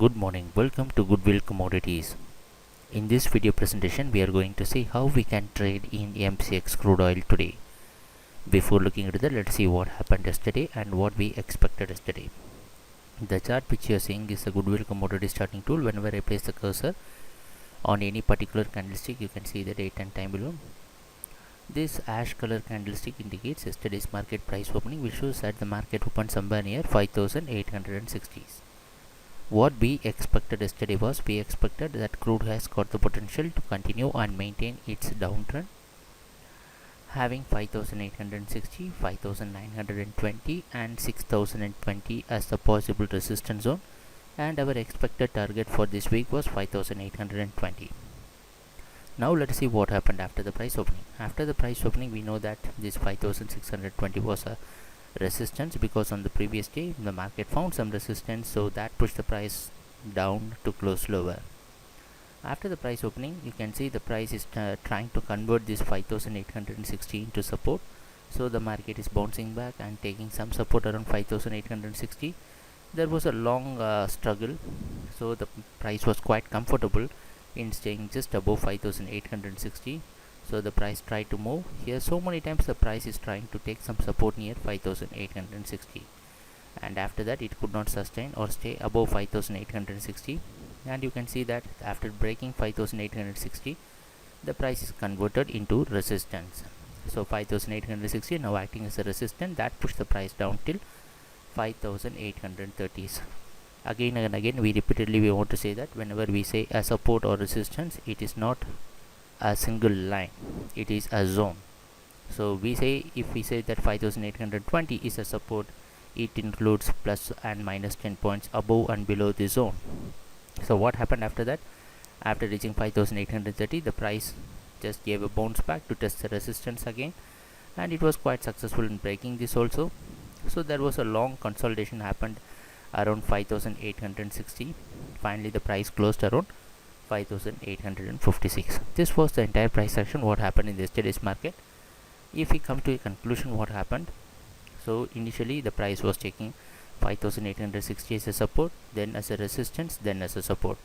Good morning, welcome to Goodwill Commodities. In this video presentation, we are going to see how we can trade in MCX crude oil today. Before looking into that, let's see what happened yesterday and what we expected yesterday. The chart which you are seeing is the Goodwill Commodities charting tool. Whenever I place the cursor on any particular candlestick, you can see the date and time below. This ash color candlestick indicates yesterday's market price opening, which shows that the market opened somewhere near 5860s. What we expected yesterday was we expected that crude has got the potential to continue and maintain its downtrend, having 5860, 5920 and 6020 as the possible resistance zone, and our expected target for this week was 5820. Now let's see what happened after the price opening. After the price opening, we know that this 5620 was a resistance because on the previous day the market found some resistance, so that pushed the price down to close lower. After the price opening, you can see the price is trying to convert this 5860 into support, so the market is bouncing back and taking some support around 5860. There was a long struggle, so the price was quite comfortable in staying just above 5860. So the price tried to move here so many times. The price is trying to take some support near 5860, and after that it could not sustain or stay above 5860, and you can see that after breaking 5860 the price is converted into resistance. So 5860 now acting as a resistance that pushed the price down till 5830s. Again and again we repeatedly want to say that whenever we say a support or resistance, it is not a single line, it is a zone. So if we say that 5820 is a support, it includes plus and minus 10 points above and below the zone. So what happened after that? After reaching 5830, the price just gave a bounce back to test the resistance again, and it was quite successful in breaking this also. So there was a long consolidation happened around 5860. Finally the price closed around 5856. This was the entire price action what happened in yesterday's market. If we come to a conclusion, what happened? So initially the price was taking 5860 as a support, then as a resistance, then as a support.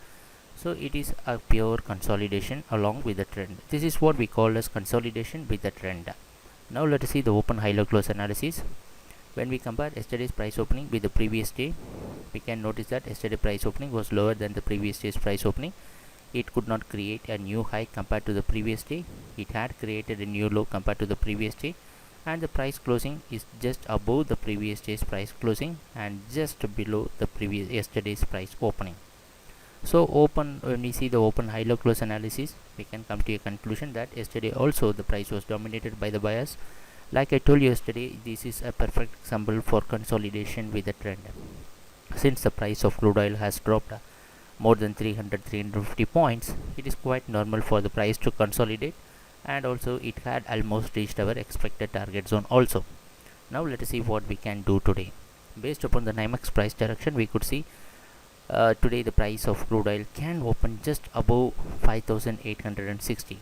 So it is a pure consolidation along with the trend. This is what we call as consolidation with the trend. Now let us see the open high low close analysis. When we compare yesterday's price opening with the previous day, we can notice that yesterday's price opening was lower than the previous day's price opening. It could not create a new high compared to the previous day. It had created a new low compared to the previous day, and the price closing is just above the previous day's price closing and just below the yesterday's price opening. So when we see the open high low close analysis, we can come to a conclusion that yesterday also the price was dominated by the buyers. Like I told you yesterday, this is a perfect example for consolidation with the trend. Since the price of crude oil has dropped more than 350 points, it is quite normal for the price to consolidate, and also it had almost reached our expected target zone also. Now let us see what we can do today. Based upon the NYMEX price direction, we could see today the price of crude oil can open just above 5860.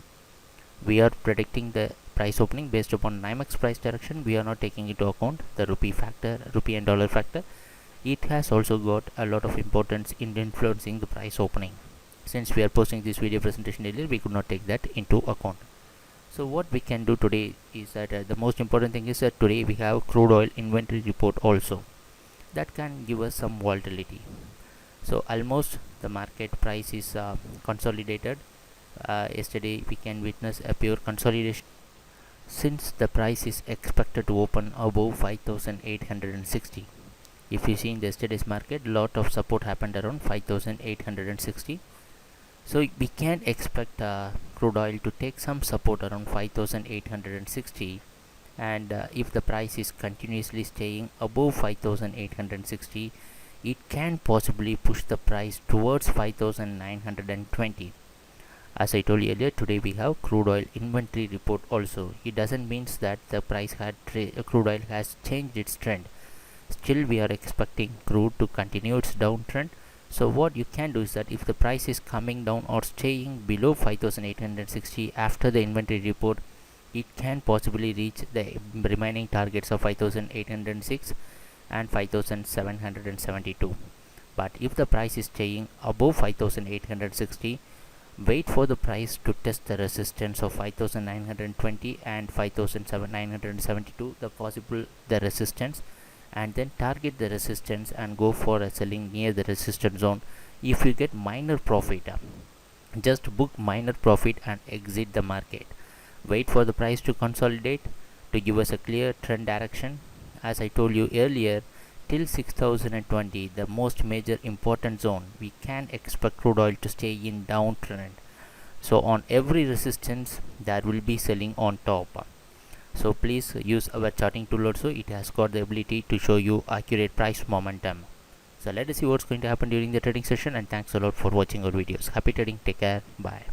We are predicting the price opening based upon NYMEX price direction. We are not taking into account the rupee and dollar factor. It has also got a lot of importance in influencing the price opening. Since we are posting this video presentation earlier, we could not take that into account. So what we can do today is that the most important thing is that today we have crude oil inventory report also. That can give us some volatility. So almost the market price is consolidated. Yesterday we can witness a pure consolidation. Since the price is expected to open above 5860. If you see in yesterday's market, lot of support happened around 5860. So we can expect crude oil to take some support around 5860, and if the price is continuously staying above 5860, it can possibly push the price towards 5920. As I told you earlier, today we have crude oil inventory report also. It doesn't mean that the price crude oil has changed its trend. Still we are expecting crude to continue its downtrend. So what you can do is that if the price is coming down or staying below 5860 after the inventory report, it can possibly reach the remaining targets of 5806 and 5772. But if the price is staying above 5860, wait for the price to test the resistance of 5920 and 5972, the possible the resistance, and then target the resistance and go for a selling near the resistance zone. If you get minor profit, just book minor profit and exit the market. Wait for the price to consolidate to give us a clear trend direction. As I told you earlier, till 6020, the most major important zone, we can expect crude oil to stay in downtrend. So on every resistance there will be selling on top. So please use our charting tool also. It has got the ability to show you accurate price momentum. So let us see what's going to happen during the trading session, and thanks a lot for watching our videos. Happy trading. Take care. Bye.